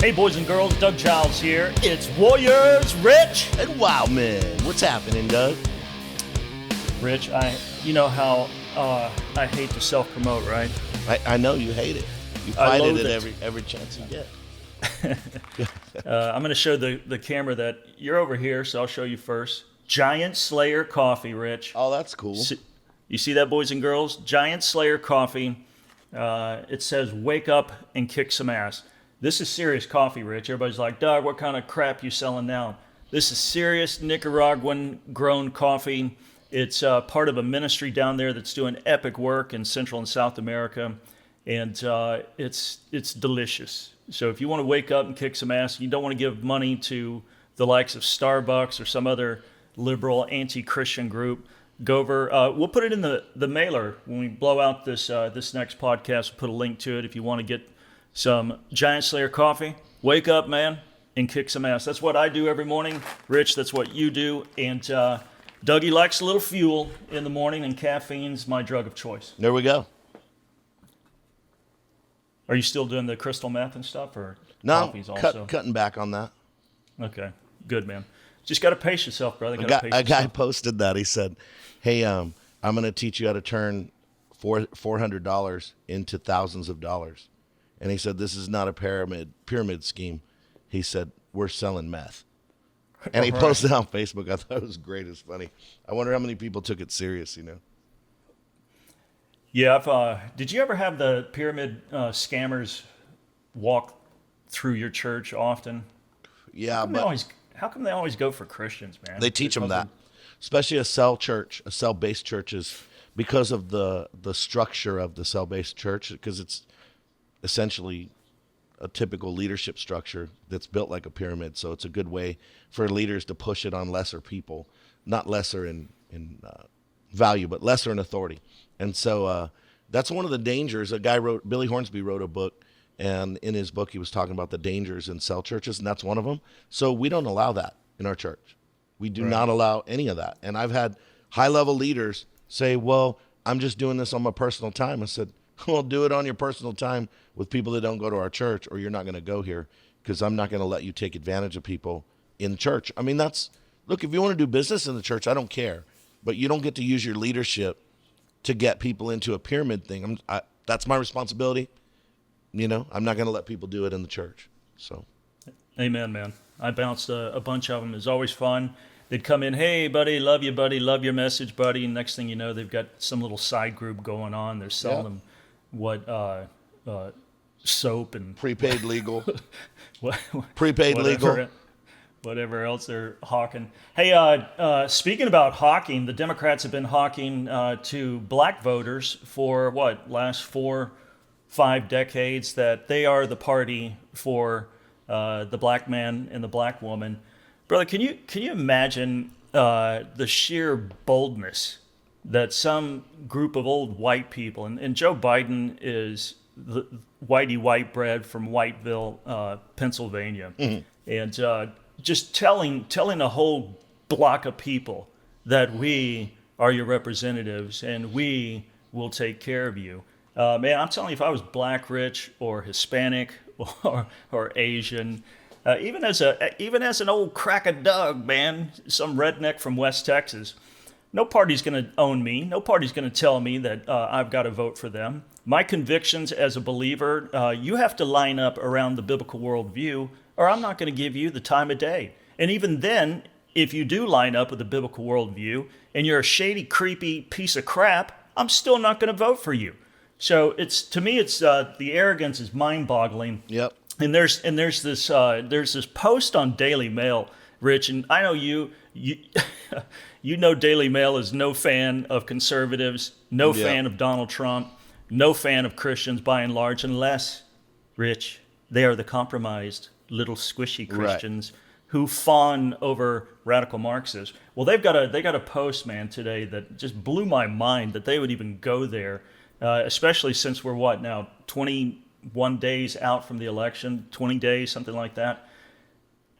Hey, boys and girls, Doug Giles here. It's Warriors, Rich. And Wildmen. What's happening, Doug? Rich, you know how I hate to self-promote, right? I know you hate it. You fight it every chance you get. I'm going to show the camera that you're over here, so I'll show you first. Giant Slayer Coffee, Rich. Oh, that's cool. You see that, boys and girls? Giant Slayer Coffee. It says, wake up and kick some ass. This is serious coffee, Rich. Everybody's like, Doug, what kind of crap you selling now? This is serious Nicaraguan-grown coffee. It's part of a ministry down there that's doing epic work in Central and South America, and it's delicious. So if you want to wake up and kick some ass, you don't want to give money to the likes of Starbucks or some other liberal anti-Christian group, go over. We'll put it in the mailer when we blow out this next podcast. We'll put a link to it if you want to get some Giant Slayer coffee. Wake up, man, and kick some ass. That's what I do every morning. Rich, that's what you do. And Dougie likes a little fuel in the morning, and caffeine's my drug of choice. There we go. Are you still doing the crystal meth and stuff, or No, coffees also? cutting back on that. Okay, good, man. Just got to pace yourself, brother. A guy posted that. He said, hey, I'm going to teach you how to turn $400 into thousands of dollars. And he said, this is not a pyramid scheme. He said, we're selling meth. And he posted it on Facebook. I thought it was great. It's funny. I wonder how many people took it serious, you know? Yeah. Did you ever have the pyramid scammers walk through your church often? Yeah, how come they always go for Christians, man? They teach them that, especially a cell-based churches, because of the structure of the cell-based church, because it's essentially a typical leadership structure that's built like a pyramid. So it's a good way for leaders to push it on lesser people, not lesser in value, but lesser in authority. And so that's one of the dangers. Billy Hornsby wrote a book, and in his book he was talking about the dangers in cell churches, and that's one of them. So we don't allow that in our church. We do not allow any of that. And I've had high-level leaders say, well, I'm just doing this on my personal time. I said, well, do it on your personal time with people that don't go to our church, or you're not going to go here, because I'm not going to let you take advantage of people in church. I mean, look, if you want to do business in the church, I don't care. But you don't get to use your leadership to get people into a pyramid thing. That's my responsibility. You know, I'm not going to let people do it in the church. So, amen, man. I bounced a bunch of them. It was always fun. They'd come in, hey, buddy, love you, buddy, love your message, buddy. And next thing you know, they've got some little side group going on. They're selling them soap and prepaid legal, whatever else they're hawking. Hey, speaking about hawking, the Democrats have been hawking to black voters for last 4-5 decades, that they are the party for the black man and the black woman. Brother, can you imagine the sheer boldness that some group of old white people, and Joe Biden is the whitey white bread from Whiteville, Pennsylvania, and just telling a whole block of people that we are your representatives and we will take care of you. Man, I'm telling you, if I was black, rich, or Hispanic, or Asian, even as an old crack of Doug, man, some redneck from West Texas, no party's going to own me. No party's going to tell me that I've got to vote for them. My convictions as a believer, you have to line up around the biblical worldview, or I'm not going to give you the time of day. And even then, if you do line up with the biblical worldview and you're a shady, creepy piece of crap, I'm still not going to vote for you. So to me, the arrogance is mind-boggling. Yep. And there's this post on Daily Mail, Rich, and I know you know Daily Mail is no fan of conservatives, no fan of Donald Trump, no fan of Christians by and large, unless, Rich, they are the compromised little squishy Christians who fawn over radical Marxists. Well, they got a post, man, today that just blew my mind that they would even go there, especially since we're 21 days out from the election, 20 days, something like that.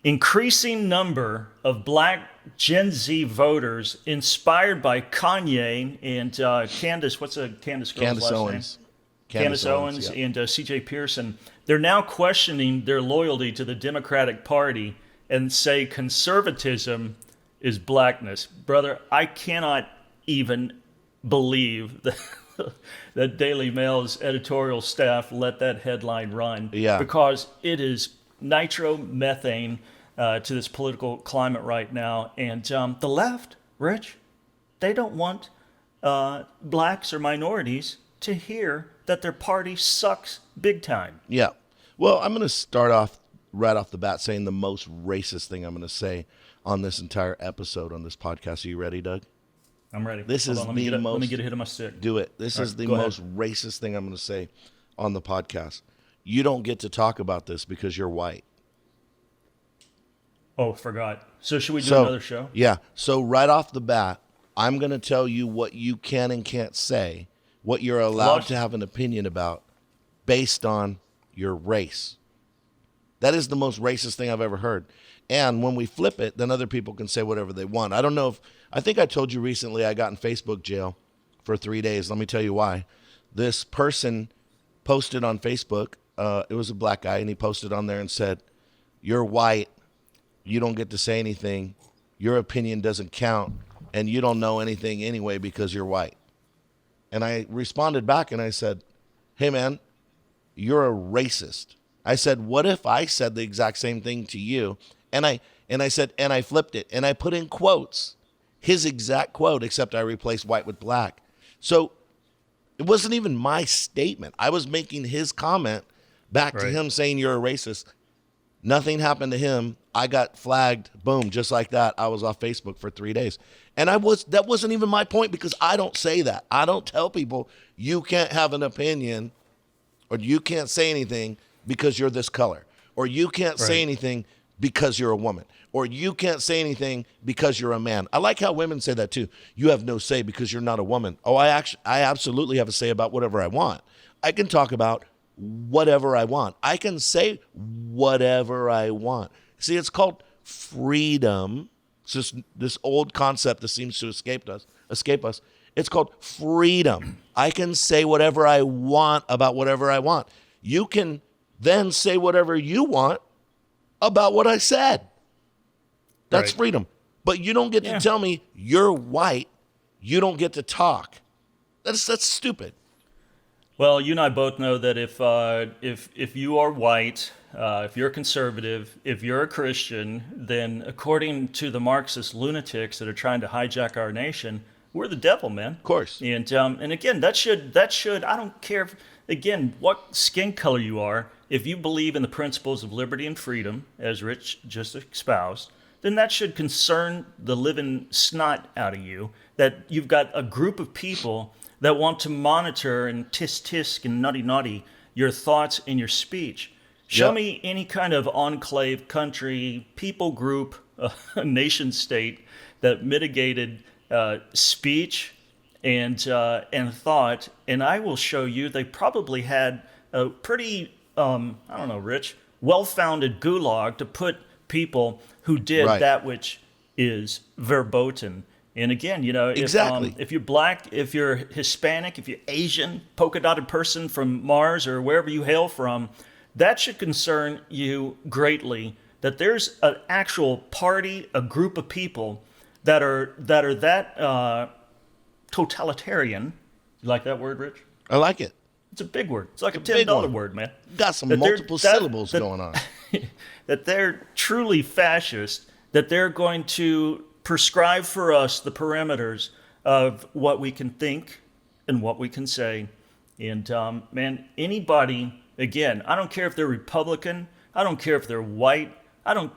Increasing number of black Gen Z voters inspired by Kanye and Candace, what's Candace girl's last Owens. name? Candace Owens yeah. and C.J. Pearson, they're now questioning their loyalty to the Democratic Party and say conservatism is blackness. Brother, I cannot even believe that that Daily Mail's editorial staff let that headline run, Yeah. because it is nitromethane to this political climate right now. And the left, Rich, they don't want blacks or minorities to hear that their party sucks big time. Yeah. Well, I'm going to start off right off the bat saying the most racist thing I'm going to say on this entire episode on this podcast. Are you ready, Doug? I'm ready. This is Hold on, let most. me get a hit of my stick. Do it. This is the most racist thing I'm going to say on the podcast. You don't get to talk about this because you're white. Oh, forgot. So should we do another show? Yeah. So right off the bat, I'm going to tell you what you can and can't say, what you're allowed to have an opinion about based on your race. That is the most racist thing I've ever heard. And when we flip it, then other people can say whatever they want. I don't know if, I think I told you recently I got in Facebook jail for 3 days. Let me tell you why. This person posted on Facebook, it was a black guy, and he posted on there and said, "You're white, you don't get to say anything, your opinion doesn't count, and you don't know anything anyway because you're white." And I responded back and I said, "Hey man, you're a racist." I said, "What if I said the exact same thing to you?" And I said, and I flipped it, and I put in quotes, his exact quote, except I replaced white with black. So it wasn't even my statement. I was making his comment back to him saying you're a racist. Nothing happened to him. I got flagged, boom, just like that. I was off Facebook for 3 days. And that wasn't even my point, because I don't say that. I don't tell people you can't have an opinion or you can't say anything because you're this color, or you can't say anything because you're a woman, or you can't say anything because you're a man. I like how women say that too. You have no say because you're not a woman. Oh, I absolutely have a say about whatever I want. I can talk about whatever I want. I can say whatever I want. See, it's called freedom. It's just this old concept that seems to escape us. It's called freedom. I can say whatever I want about whatever I want. You can then say whatever you want about what I said. That's freedom. But you don't get to tell me you're white. You don't get to talk. That's stupid. Well, you and I both know that if you are white, if you're conservative, if you're a Christian, then according to the Marxist lunatics that are trying to hijack our nation, we're the devil, man. Of course. And again, that should I don't care again what skin color you are. If you believe in the principles of liberty and freedom, as Rich just espoused, then that should concern the living snot out of you, that you've got a group of people that want to monitor and tisk and nutty your thoughts and your speech. Show me any kind of enclave, country, people group, nation state that mitigated speech and thought, and I will show you they probably had a pretty, I don't know, Rich, well-founded gulag to put people who did that which is verboten. And again, you know, if you're black, if you're Hispanic, if you're Asian, polka-dotted person from Mars or wherever you hail from, that should concern you greatly, that there's an actual party, a group of people that are totalitarian. You like that word, Rich? I like it. It's a big word. It's like a $10 word, man. Got some multiple syllables going on. That they're truly fascist, that they're going to prescribe for us the parameters of what we can think and what we can say. And man, anybody, again, I don't care if they're Republican, I don't care if they're white, I don't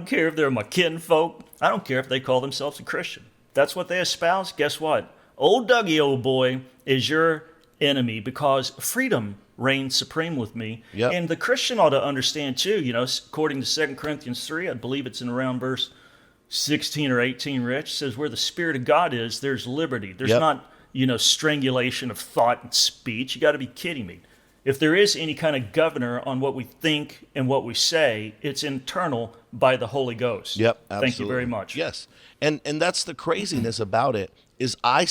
care if they're my kinfolk, I don't care if they call themselves a Christian. That's what they espouse. Guess what? Old Dougie, old boy, is your enemy, because freedom reigns supreme with me. Yep. And the Christian ought to understand too, you know, according to 2 Corinthians 3, I believe it's in around verse 16 or 18, Rich, says where the Spirit of God is, there's liberty. There's not, you know, strangulation of thought and speech. You got to be kidding me. If there is any kind of governor on what we think and what we say, it's internal by the Holy Ghost. Yep, absolutely. Thank you very much. Yes. And that's the craziness about it, is I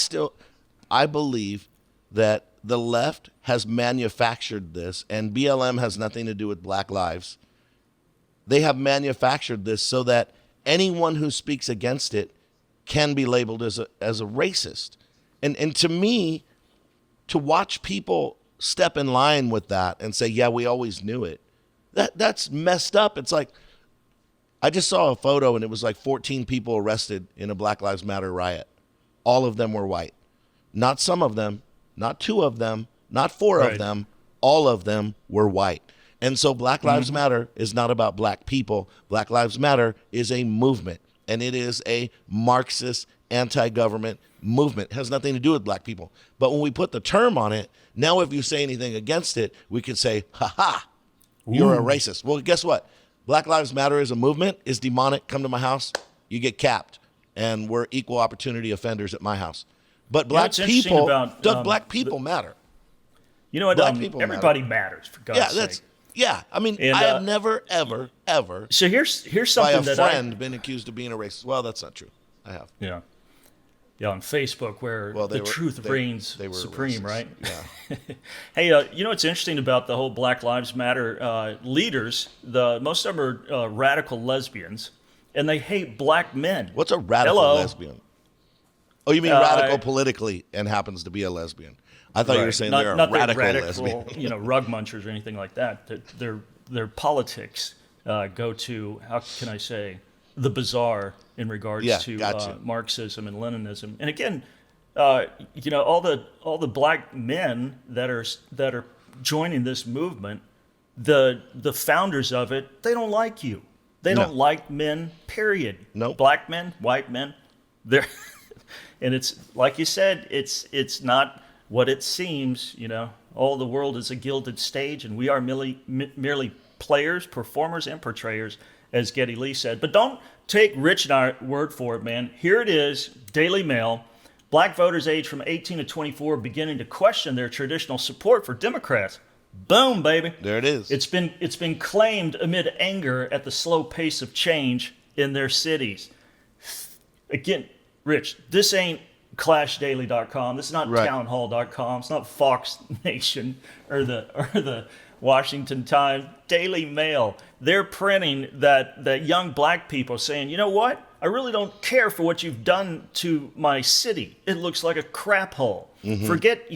believe that the left has manufactured this, and BLM has nothing to do with Black Lives. They have manufactured this so that anyone who speaks against it can be labeled as a racist. And to me, to watch people step in line with that and say, yeah, we always knew it, that's messed up. It's like, I just saw a photo and it was like 14 people arrested in a Black Lives Matter riot. All of them were white. Not some of them, not two of them, not four of them. All of them were white. And so Black Lives Matter is not about black people. Black Lives Matter is a movement, and it is a Marxist anti-government movement. It has nothing to do with black people. But when we put the term on it, now if you say anything against it, we can say, ha-ha, you're a racist. Well, guess what? Black Lives Matter is a movement, is demonic. Come to my house, you get capped. And we're equal opportunity offenders at my house. But black people, black people matter. You know what? Black people everybody matters, for God's sake. I mean, I have never, ever. So here's something by a that friend been accused of being a racist. Well, that's not true. I have. Yeah, on Facebook, where the truth reigns supreme, racist. Right? Yeah. Hey, you know what's interesting about the whole Black Lives Matter leaders? Most of them are radical lesbians, and they hate black men. What's a radical lesbian? Oh, you mean radical politically and happens to be a lesbian? I thought you were saying they're a radical lesbian. Rug munchers or anything like that. Their politics go to, how can I say, the bizarre in regards to Marxism and Leninism. And again, all the black men that are joining this movement, the founders of it, they don't like you. They don't like men, period. Nope. Black men, white men, they're and it's like you said, it's not what it seems. All the world is a gilded stage, and we are merely players, performers, and portrayers, as Geddy Lee said. But don't take Rich and our word for it, man. Here it is, Daily Mail. Black voters aged from 18 to 24 beginning to question their traditional support for Democrats. Boom, baby. There it is. It's been claimed amid anger at the slow pace of change in their cities. Again, Rich, this ain't ClashDaily.com. This is not TownHall.com. It's not Fox Nation or the Washington Times. Daily Mail. They're printing that young black people saying, you know what? I really don't care for what you've done to my city. It looks like a crap hole. Forget,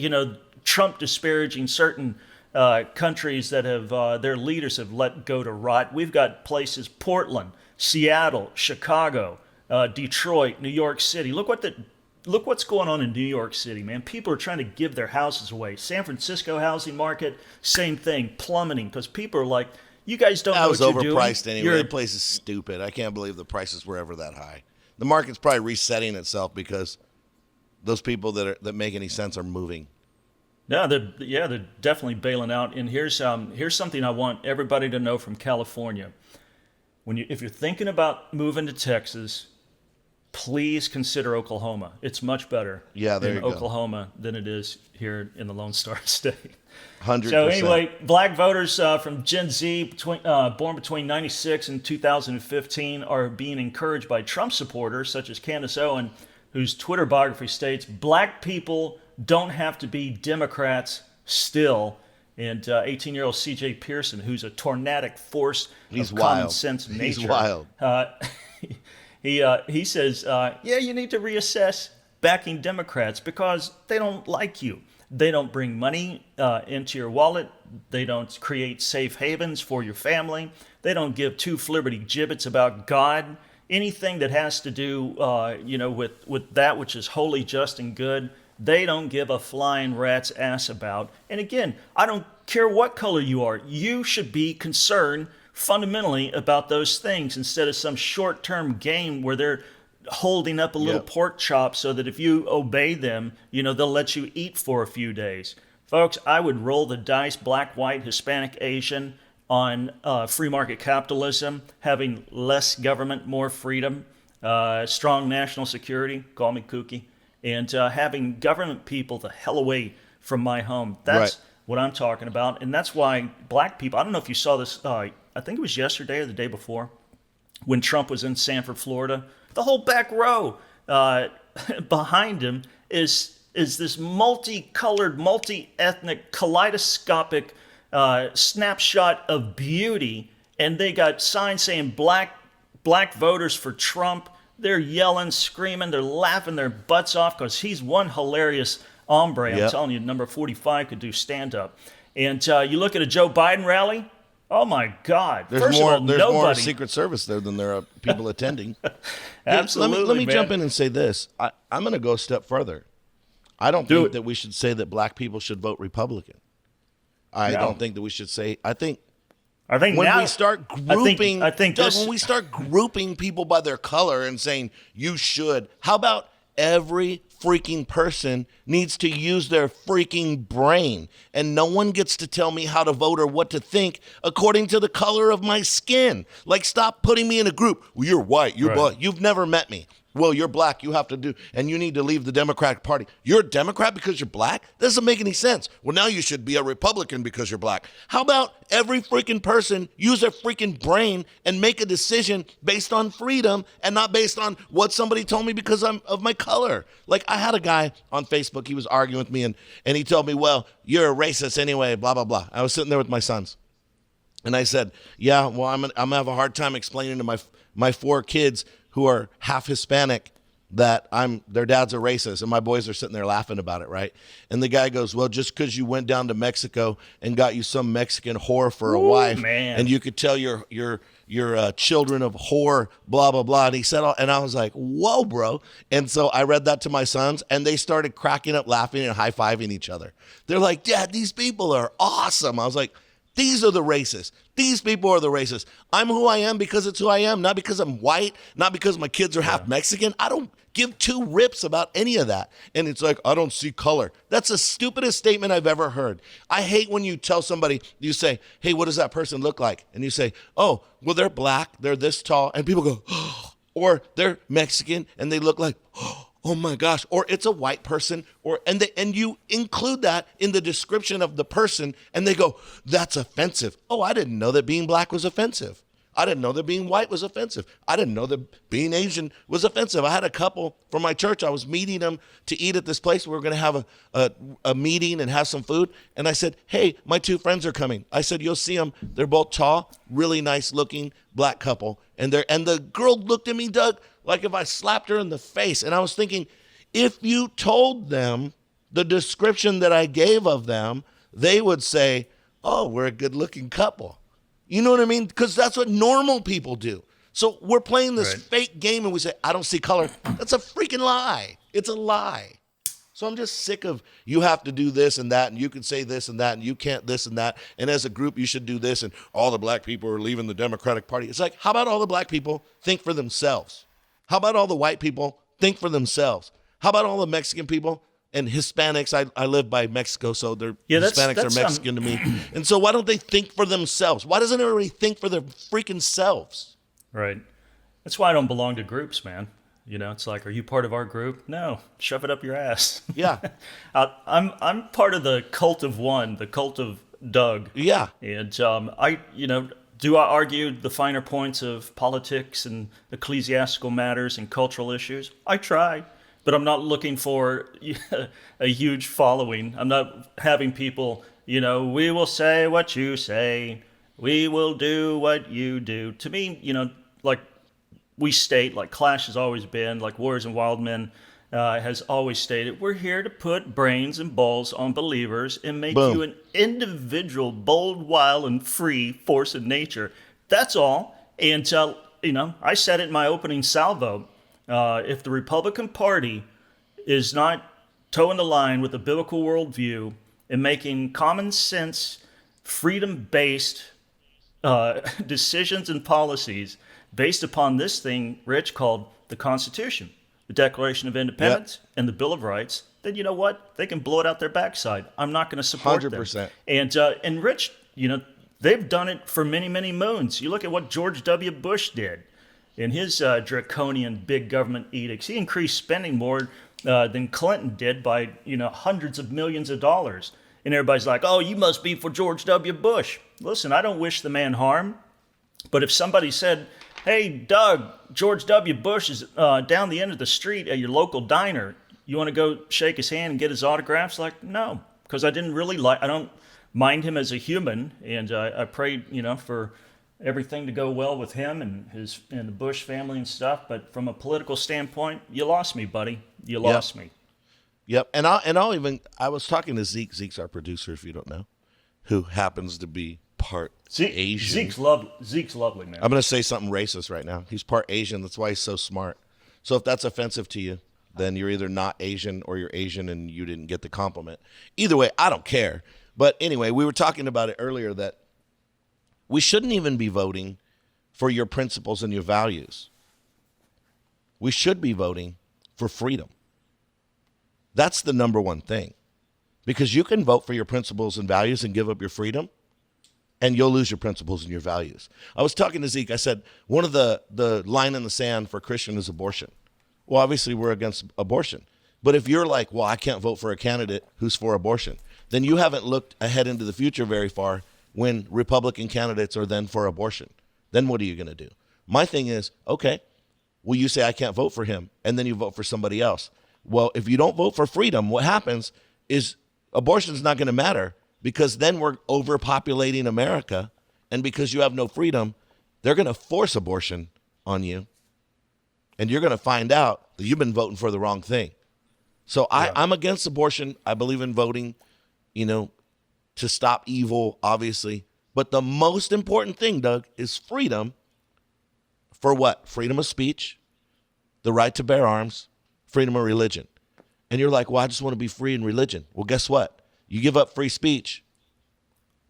Trump disparaging certain countries that have their leaders have let go to rot. We've got places, Portland, Seattle, Chicago, Detroit, New York City. Look what's going on in New York City, man. People are trying to give their houses away. San Francisco housing market, same thing, plummeting, because people are like, you guys don't know what you're doing. That was overpriced anyway. That place is stupid. I can't believe the prices were ever that high. The market's probably resetting itself because those people that make any sense are moving. Yeah, they're definitely bailing out. And here's something I want everybody to know from California. If you're thinking about moving to Texas, please consider Oklahoma. It's much better in Oklahoma than it is here in the Lone Star State. 100%. So anyway, black voters from Gen Z, born between 96 and 2015, are being encouraged by Trump supporters such as Candace Owen, whose Twitter biography states, black people don't have to be Democrats still. And 18-year-old C.J. Pearson, who's a tornadic force of common sense nature. He's wild. He says, you need to reassess backing Democrats because they don't like you. They don't bring money into your wallet. They don't create safe havens for your family. They don't give two flibberty gibbets about God. Anything that has to do, with that which is holy, just, and good, they don't give a flying rat's ass about. And again, I don't care what color you are. You should be concerned fundamentally about those things instead of some short-term game where they're holding up a little pork chop so that if you obey them, they'll let you eat for a few days. Folks, I would roll the dice, black, white, Hispanic, Asian, on free market capitalism, having less government, more freedom, strong national security, call me kooky, and having government people the hell away from my home. That's what I'm talking about. And that's why black people, I don't know if you saw this, I think it was yesterday or the day before, when Trump was in Sanford, Florida. The whole back row behind him is is this multicolored, multi-ethnic, kaleidoscopic snapshot of beauty, and they got signs saying black voters for Trump. They're yelling, screaming, they're laughing their butts off because he's one hilarious hombre. I'm telling you, number 45 could do stand-up. And you look at a Joe Biden rally, oh my God. There's more Secret Service there than there are people attending. Absolutely, let me jump in and say this. I'm going to go a step further. I don't think that we should say that black people should vote Republican. I don't think that we should say. I think when we start grouping, when we start grouping people by their color and saying you should, how about every freaking person needs to use their freaking brain, and no one gets to tell me how to vote or what to think according to the color of my skin. Like, stop putting me in a group. Well, you're white, you're black, you've never met me. Well, you're black, you have to do, and you need to leave the Democratic Party. You're a Democrat because you're black? That doesn't make any sense. Well, now you should be a Republican because you're black. How about every freaking person use their freaking brain and make a decision based on freedom and not based on what somebody told me because of my color? Like, I had a guy on Facebook, he was arguing with me, and he told me, well, you're a racist anyway, blah, blah, blah. I was sitting there with my sons. And I said, yeah, well, I'm gonna have a hard time explaining to my 4 kids who are half Hispanic that their dad's a racist, and my boys are sitting there laughing about it, right? And the guy goes, well, just because you went down to Mexico and got you some Mexican whore for a wife, and you could tell your children of whore, blah, blah, blah. And he said, and I was like, whoa, bro. And so I read that to my sons, and they started cracking up, laughing, and high-fiving each other. They're like, Dad, these people are awesome. I was like, these are the racists. These people are the racists. I'm who I am because it's who I am, not because I'm white, not because my kids are half Mexican. I don't give 2 rips about any of that. And it's like, I don't see color. That's the stupidest statement I've ever heard. I hate when you tell somebody, you say, hey, what does that person look like? And you say, oh, well, they're black, they're this tall. And people go, oh, or they're Mexican and they look like, oh my gosh, or it's a white person, and you include that in the description of the person, and they go, that's offensive. Oh, I didn't know that being black was offensive. I didn't know that being white was offensive. I didn't know that being Asian was offensive. I had a couple from my church. I was meeting them to eat at this place. We were going to have a meeting and have some food. And I said, hey, my 2 friends are coming. I said, you'll see them. They're both tall, really nice looking black couple. And the girl looked at me, Doug, like if I slapped her in the face. And I was thinking, if you told them the description that I gave of them, they would say, oh, we're a good looking couple. You know what I mean? Because that's what normal people do. So we're playing this fake game and we say, I don't see color. That's a freaking lie. It's a lie. So I'm just sick of you have to do this and that, and you can say this and that, and you can't this and that. And as a group, you should do this, and all the black people are leaving the Democratic Party. It's like, how about all the black people think for themselves? How about all the white people think for themselves? How about all the Mexican people and Hispanics? I live by Mexico, so Hispanics are Mexican to me. And so why don't they think for themselves? Why doesn't everybody think for their freaking selves? Right. That's why I don't belong to groups, man. You know, it's like, are you part of our group? No, shove it up your ass. Yeah. I'm part of the cult of one, the cult of Doug. Yeah. And do I argue the finer points of politics and ecclesiastical matters and cultural issues? I try, but I'm not looking for a huge following. I'm not having people, we will say what you say. We will do what you do. To me, like we state, like Clash has always been, like Warriors and Wildmen has always stated, we're here to put brains and balls on believers and make you an individual, bold, wild, and free force of nature. That's all. And, I said it in my opening salvo. If the Republican Party is not toeing the line with a biblical worldview and making common sense, freedom-based decisions and policies based upon this thing, Rich, called the Constitution, the Declaration of Independence, and the Bill of Rights, then you know what? They can blow it out their backside. I'm not going to support 100%. Them. And Rich, they've done it for many, many moons. You look at what George W. Bush did in his draconian big government edicts. He increased spending more than Clinton did by, hundreds of millions of dollars. And everybody's like, oh, you must be for George W. Bush. Listen, I don't wish the man harm. But if somebody said, hey, Doug, George W. Bush is down the end of the street at your local diner, You want to go shake his hand and get his autographs? Like, no, because I didn't really like. I don't mind him as a human, and I prayed, for everything to go well with him and the Bush family and stuff. But from a political standpoint, you lost me, buddy. You lost me. Yep. And I was talking to Zeke. Zeke's our producer, if you don't know, who happens to be part Asian. Zeke's lovely, man. I'm going to say something racist right now. He's part Asian. That's why he's so smart. So if that's offensive to you, then you're either not Asian or you're Asian and you didn't get the compliment. Either way, I don't care. But anyway, we were talking about it earlier that we shouldn't even be voting for your principles and your values. We should be voting for freedom. That's the number one thing. Because you can vote for your principles and values and give up your freedom, and you'll lose your principles and your values. I was talking to Zeke. I said, one of the line in the sand for Christian is abortion. Well, obviously, we're against abortion. But if you're like, well, I can't vote for a candidate who's for abortion, then you haven't looked ahead into the future very far when Republican candidates are then for abortion. Then what are you going to do? My thing is, okay, well, you say I can't vote for him, and then you vote for somebody else. Well, if you don't vote for freedom, what happens is abortion's not going to matter, because then we're overpopulating America, and because you have no freedom, they're going to force abortion on you, and you're going to find out that you've been voting for the wrong thing. So I'm against abortion. I believe in voting, to stop evil, obviously. But the most important thing, Doug, is freedom. For what? Freedom of speech, the right to bear arms, freedom of religion. And you're like, well, I just want to be free in religion. Well, guess what? You give up free speech,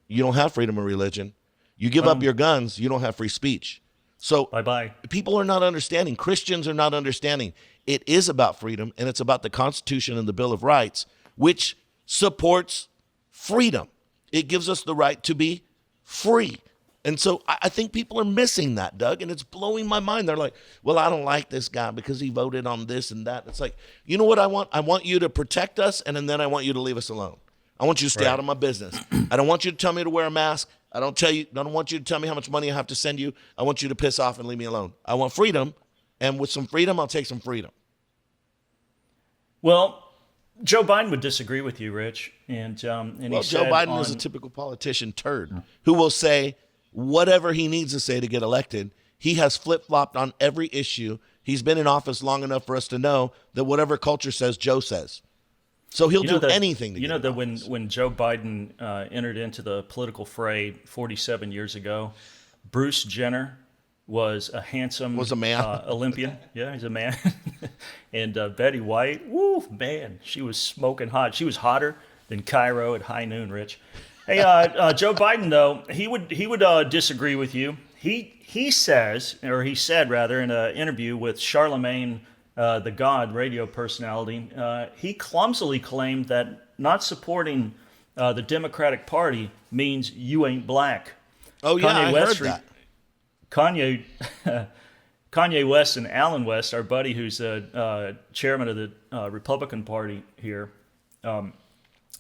you don't have freedom of religion. You give up your guns, you don't have free speech. So bye-bye. People are not understanding. Christians are not understanding. It is about freedom, and it's about the Constitution and the Bill of Rights, which supports freedom. It gives us the right to be free. And so I think people are missing that, Doug, and it's blowing my mind. They're like, well, I don't like this guy because he voted on this and that. It's like, you know what I want? I want you to protect us, and then I want you to leave us alone. I want you to stay out of my business. I don't want you to tell me to wear a mask. I don't want you to tell me how much money I have to send you. I want you to piss off and leave me alone. I want freedom, and with some freedom, I'll take some freedom. Well, Joe Biden would disagree with you, Rich. And Joe he said Biden is a typical politician turd who will say whatever he needs to say to get elected. He has flip-flopped on every issue. He's been in office long enough for us to know that whatever culture says, Joe says. So he'll do anything to get that when Joe Biden entered into the political fray 47 years ago, Bruce Jenner was a handsome man. Olympian. Yeah, he's a man. And Betty White, woo, man, she was smoking hot. She was hotter than Cairo at high noon, Rich. Hey, Joe Biden, though, he would disagree with you. He said rather, in an interview with Charlemagne, the God radio personality, he clumsily claimed that not supporting the Democratic Party means you ain't black. Oh, yeah, I heard that. Kanye West and Alan West, our buddy who's chairman of the Republican Party here,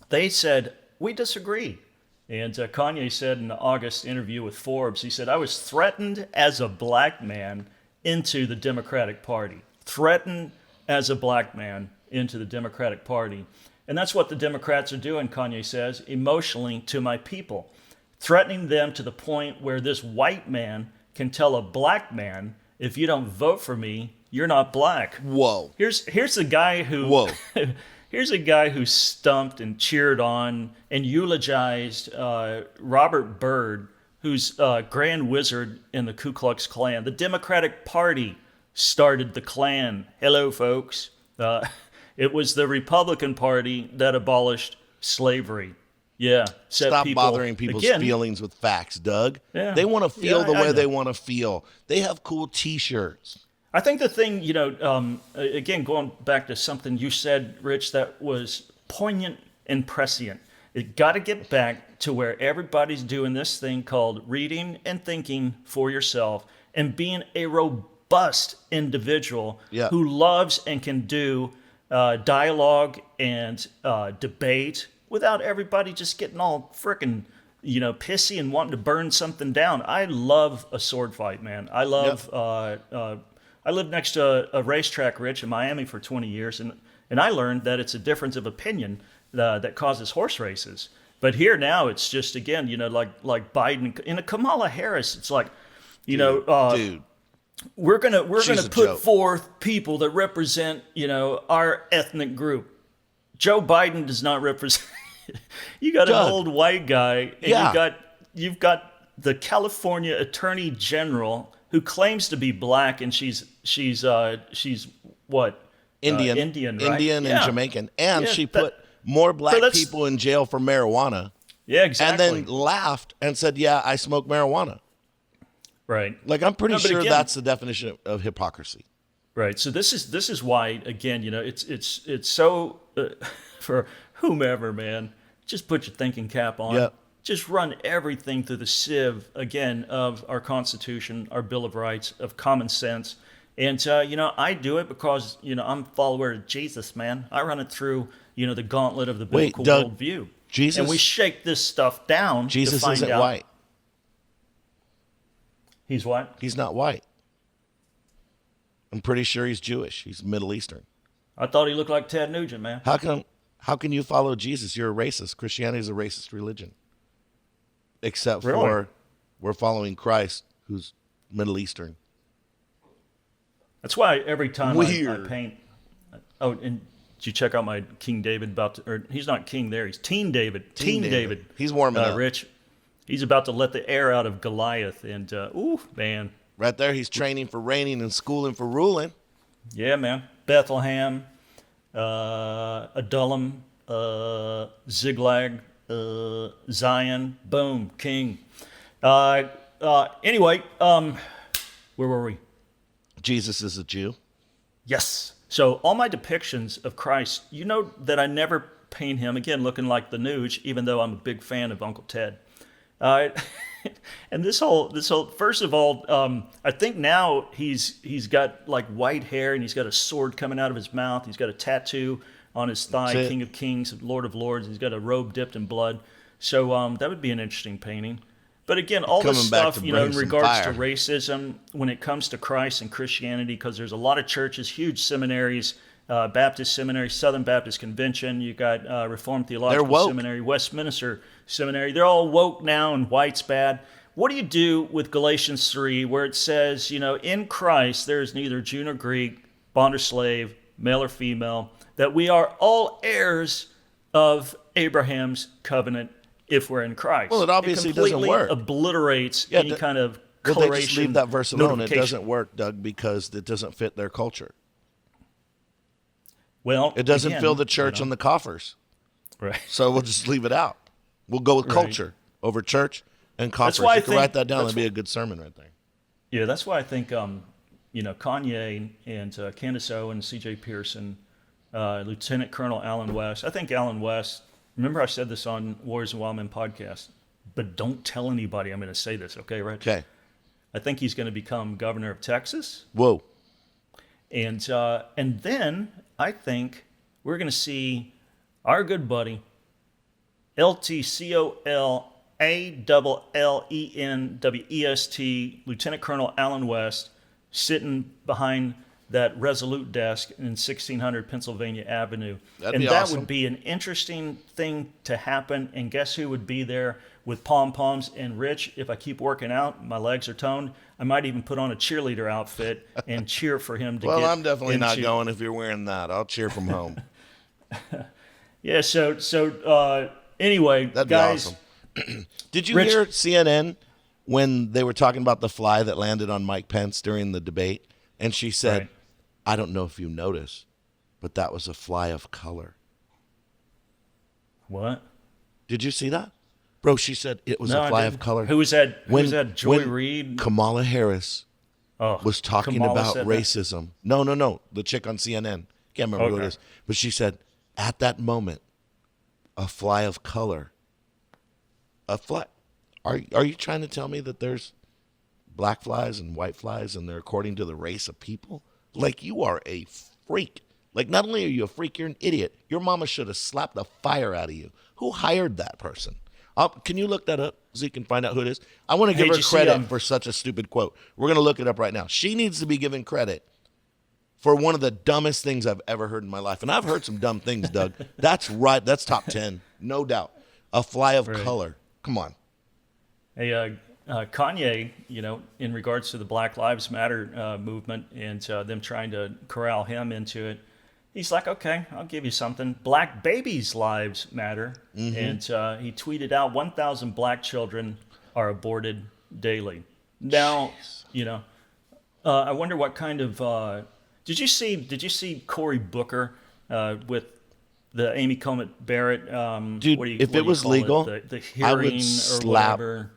they said, we disagree. And Kanye said in the August interview with Forbes, he said, I was threatened as a black man into the Democratic Party. Threatened as a black man into the Democratic Party. And that's what the Democrats are doing, Kanye says, emotionally to my people. Threatening them to the point where this white man can tell a black man, if you don't vote for me, you're not black. Whoa. Here's a guy who... Whoa. Here's a guy who stumped and cheered on and eulogized Robert Byrd, who's Grand Wizard in the Ku Klux Klan. The Democratic Party started the Klan. Hello, folks. It was the Republican Party that abolished slavery. Yeah. Stop bothering people's feelings with facts, Doug. Yeah. They want to feel the way they want to feel. They have cool T-shirts. I think the thing, again, going back to something you said, Rich, that was poignant and prescient. It got to get back to where everybody's doing this thing called reading and thinking for yourself and being a robust individual who loves and can do dialogue and debate without everybody just getting all frickin' pissy and wanting to burn something down. I love a sword fight, man. I love I lived next to a racetrack, Rich, in Miami for 20 years, and And I learned that it's a difference of opinion that causes horse races. But here now, it's just, again, like Biden and a Kamala Harris. It's like, Dude, we're gonna she's a put joke. forth people that represent, our ethnic group. Joe Biden does not represent. You got Doug. an old white guy, and Yeah. you've got the California Attorney General who claims to be black, and she's what? Indian, Indian, right? Indian and Yeah. Jamaican, and Yeah, she put more black that's- people in jail for marijuana, Yeah, exactly. and then laughed and said, "Yeah, I smoke marijuana." right. Like, I'm pretty No, but sure again- that's the definition of hypocrisy. Right. So this is why, again, it's so for whomever, man, just put your thinking cap on. Yep. Just run everything through the sieve again of our Constitution, our Bill of Rights, of common sense. And I do it because I'm a follower of Jesus, man. I run it through the gauntlet of the Wait, biblical Doug, worldview. Jesus- and we shake this stuff down. Jesus to find isn't out. white. He's what? He's not white. I'm pretty sure he's Jewish. He's Middle Eastern. I thought he looked like Ted Nugent, man. How can you follow Jesus? You're a racist. Christianity is a racist religion. Except Really? for we're following Christ, who's Middle Eastern. That's why every time I Weird. paint. Oh, and did you check out my King David or he's not King there, he's Teen David. Teen David. He's warming up. Rich. He's about to let the air out of Goliath. And, ooh, man. Right there, he's training for reigning and schooling for ruling. Yeah, man. Bethlehem, Adullam, Ziklag, Zion, boom, King. Anyway, where were we? Jesus is a Jew. Yes. So all my depictions of Christ, you know that I never paint him, again, looking like the Nuge, even though I'm a big fan of Uncle Ted. And this whole, first of all, I think now he's got like white hair and he's got a sword coming out of his mouth. He's got a tattoo on his thigh, That's it. King of Kings, Lord of Lords. He's got a robe dipped in blood. So that would be an interesting painting. But again, all this Coming back stuff, to in bring some regards to fire. racism, when it comes to Christ and Christianity, because there's a lot of churches, huge seminaries, Baptist Seminary, Southern Baptist Convention, you got Reformed Theological woke. Seminary, Westminster Seminary. They're all woke now, and white's bad. What do you do with Galatians 3, where it says, in Christ there is neither Jew nor Greek, bond or slave, male or female, that we are all heirs of Abraham's covenant if we're in Christ? Well, it obviously doesn't completely work. obliterates Yeah, any kind of Well, coloration. they just leave that verse alone. It notification. doesn't work, Doug, because it doesn't fit their culture. Well, It doesn't again, fill the church on the coffers. Right. So we'll just leave it out. We'll go with Right. culture over church and coffers. why I You can think- write that down. that's That'd be a good sermon right there. Yeah, that's why I think Kanye and Candace Owen, C.J. Pearson, Lieutenant Colonel Alan West. I think Alan West. Remember, I said this on Warriors and Wildmen podcast, but don't tell anybody I'm going to say this. Okay, right? Okay. I think he's going to become governor of Texas, Whoa. and then I think we're going to see our good buddy LTCOLALLENWEST, Lieutenant Colonel Alan West, sitting behind that Resolute desk in 1600 Pennsylvania Avenue. That'd And be that awesome. would be an interesting thing to happen. And guess who would be there with pom-poms? And Rich, if I keep working out, my legs are toned, I might even put on a cheerleader outfit and cheer for him to Well, get I'm definitely not into- going if you're wearing that. I'll cheer from home. Yeah, so anyway, That'd be guys, awesome. Did you Rich- hear CNN when they were talking about the fly that landed on Mike Pence during the debate? And she said, Right. I don't know if you noticed, but that was a fly of color. What? Did you see that? Bro, she said it was No, a I fly didn't. of color. Who was that? Who was that? Joy when Reid? Kamala Harris Oh, was talking Kamala about said that? racism. No. The chick on CNN. Can't remember who Okay. it is. But she said, at that moment, a fly of color. A fly. Are you trying to tell me that there's black flies and white flies and they're according to the race of people? Like, you are a freak. Like, not only are you a freak, you're an idiot. Your mama should have slapped the fire out of you. Who hired that person? Can you look that up so you can find out who it is? I want to Hey, give did her you see, credit for such a stupid quote. We're going to look it up right now. She needs to be given credit for one of the dumbest things I've ever heard in my life. And I've heard some dumb things, Doug. That's right. That's top 10, no doubt. A fly of color. Come on. Hey, Kanye, in regards to the Black Lives Matter movement and them trying to corral him into it, he's like, okay, I'll give you something. Black babies' lives matter. Mm-hmm. And he tweeted out 1,000 black children are aborted daily. Now, I wonder what kind of... Did you see Cory Booker with the Amy Coney Barrett? Dude, if it was legal, the hearing I would or whatever.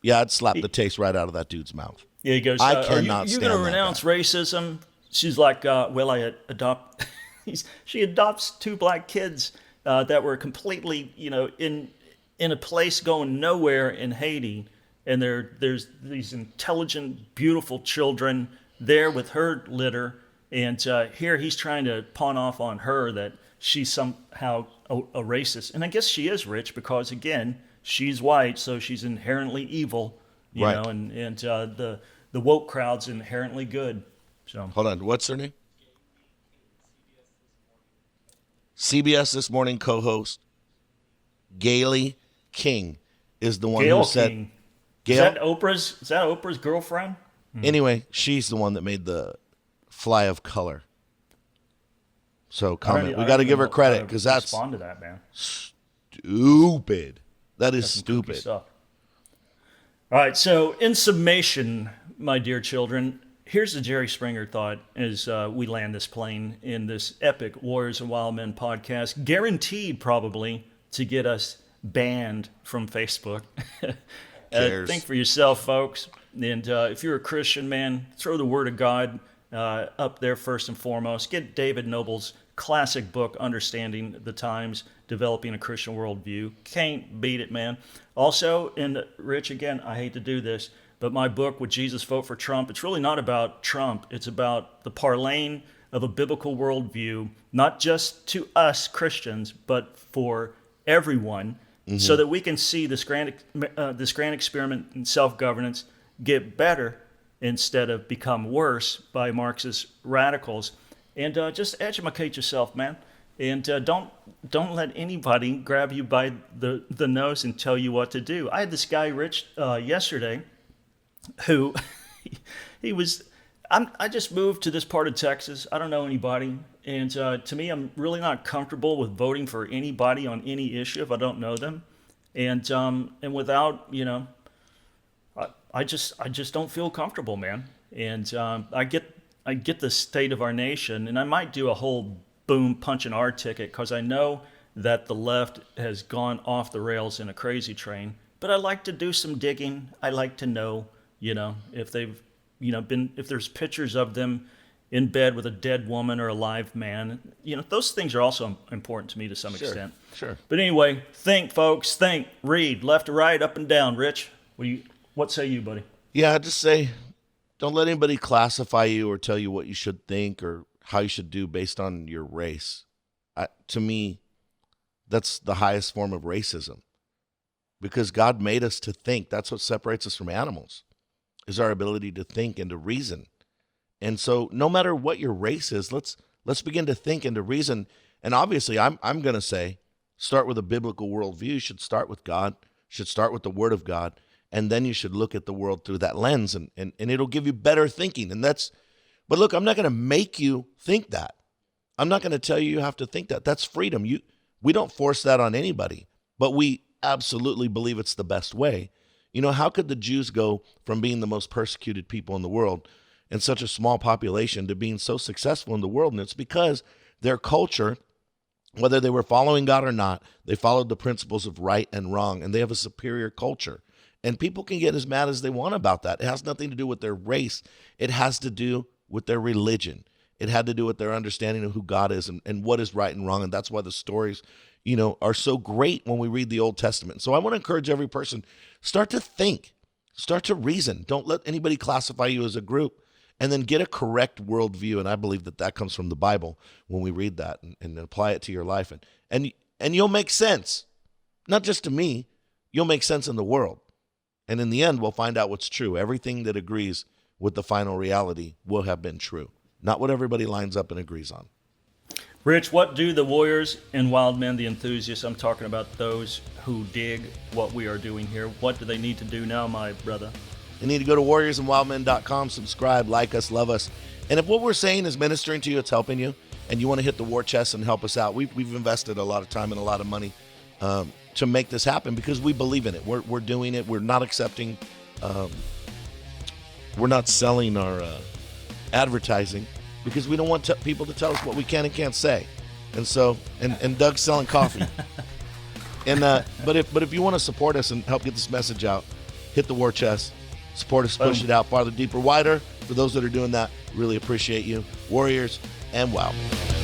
Yeah, I'd slap the taste right out of that dude's mouth. Yeah, he goes, I cannot you're going to renounce racism? She's like, well, I adopt... she adopts 2 black kids that were completely, in a place going nowhere in Haiti. And there's these intelligent, beautiful children there with her litter. And here he's trying to pawn off on her that she's somehow a racist. And I guess she is rich because, again, she's white, so she's inherently evil, you know, and the woke crowd's inherently good. So hold on, what's her name? CBS This Morning co-host Gayle King is the one who said... King. Is that Oprah's girlfriend? Anyway, she's the one that made the fly of color. So comment. We got to give her credit because that's respond to that, man. Stupid. That's stupid stuff. All right. So in summation, my dear children, here's the Jerry Springer thought as we land this plane in this epic Warriors and Wild Men podcast, guaranteed probably to get us banned from Facebook. Think for yourself, folks. And if you're a Christian, man, throw the Word of God up there first and foremost. Get David Noble's classic book, Understanding the Times, Developing a Christian Worldview. Can't beat it, man. Also, and Rich, again, I hate to do this, but my book, Would Jesus Vote for Trump? It's really not about Trump. It's about the parlaying of a biblical worldview, not just to us Christians, but for everyone, so that we can see this grand experiment in self-governance get better instead of become worse by Marxist radicals. And just educate yourself, man. And don't let anybody grab you by the nose and tell you what to do. I had this guy, Rich, yesterday, who I just moved to this part of Texas. I don't know anybody. And to me, I'm really not comfortable with voting for anybody on any issue if I don't know them. And without, I just don't feel comfortable, man. And I get the state of our nation, and I might do a whole boom punch an R ticket because I know that the left has gone off the rails in a crazy train. But I like to do some digging. I like to know, if they've, if there's pictures of them in bed with a dead woman or a live man. Those things are also important to me to some extent. Sure. But anyway, think, folks. Think. Read. Left to right, up and down. Rich, what say you, buddy? Yeah, I just say, don't let anybody classify you or tell you what you should think or how you should do based on your race. To me, that's the highest form of racism. Because God made us to think. That's what separates us from animals, is our ability to think and to reason. And so no matter what your race is, let's begin to think and to reason. And obviously, I'm going to say, start with a biblical worldview. You should start with God. You should start with the Word of God. And then you should look at the world through that lens, and it'll give you better thinking. But look, I'm not going to make you think that. I'm not going to tell you have to think that. That's freedom. We don't force that on anybody, but we absolutely believe it's the best way. How could the Jews go from being the most persecuted people in the world and such a small population to being so successful in the world? And it's because their culture, whether they were following God or not, they followed the principles of right and wrong, and they have a superior culture. And people can get as mad as they want about that. It has nothing to do with their race. It has to do with their religion. It had to do with their understanding of who God is and what is right and wrong. And that's why the stories, are so great when we read the Old Testament. So I want to encourage every person, start to think, start to reason. Don't let anybody classify you as a group, and then get a correct worldview. And I believe that comes from the Bible when we read that and apply it to your life. And you'll make sense, not just to me, you'll make sense in the world. And in the end, we'll find out what's true. Everything that agrees with the final reality will have been true. not what everybody lines up and agrees on. Rich, what do the warriors and Wildmen, the enthusiasts, I'm talking about those who dig what we are doing here, what do they need to do now, my brother? You need to go to warriorsandwildmen.com, subscribe, like us, love us. And if what we're saying is ministering to you, it's helping you, and you want to hit the war chest and help us out, we've invested a lot of time and a lot of money to make this happen because we believe in it. We're doing it. We're not accepting, we're not selling our advertising because we don't want people to tell us what we can and can't say. And so, and Doug's selling coffee. And but if you want to support us and help get this message out, hit the war chest, support us, push it out farther, deeper, wider. For those that are doing that, really appreciate you. Warriors and Wildmen.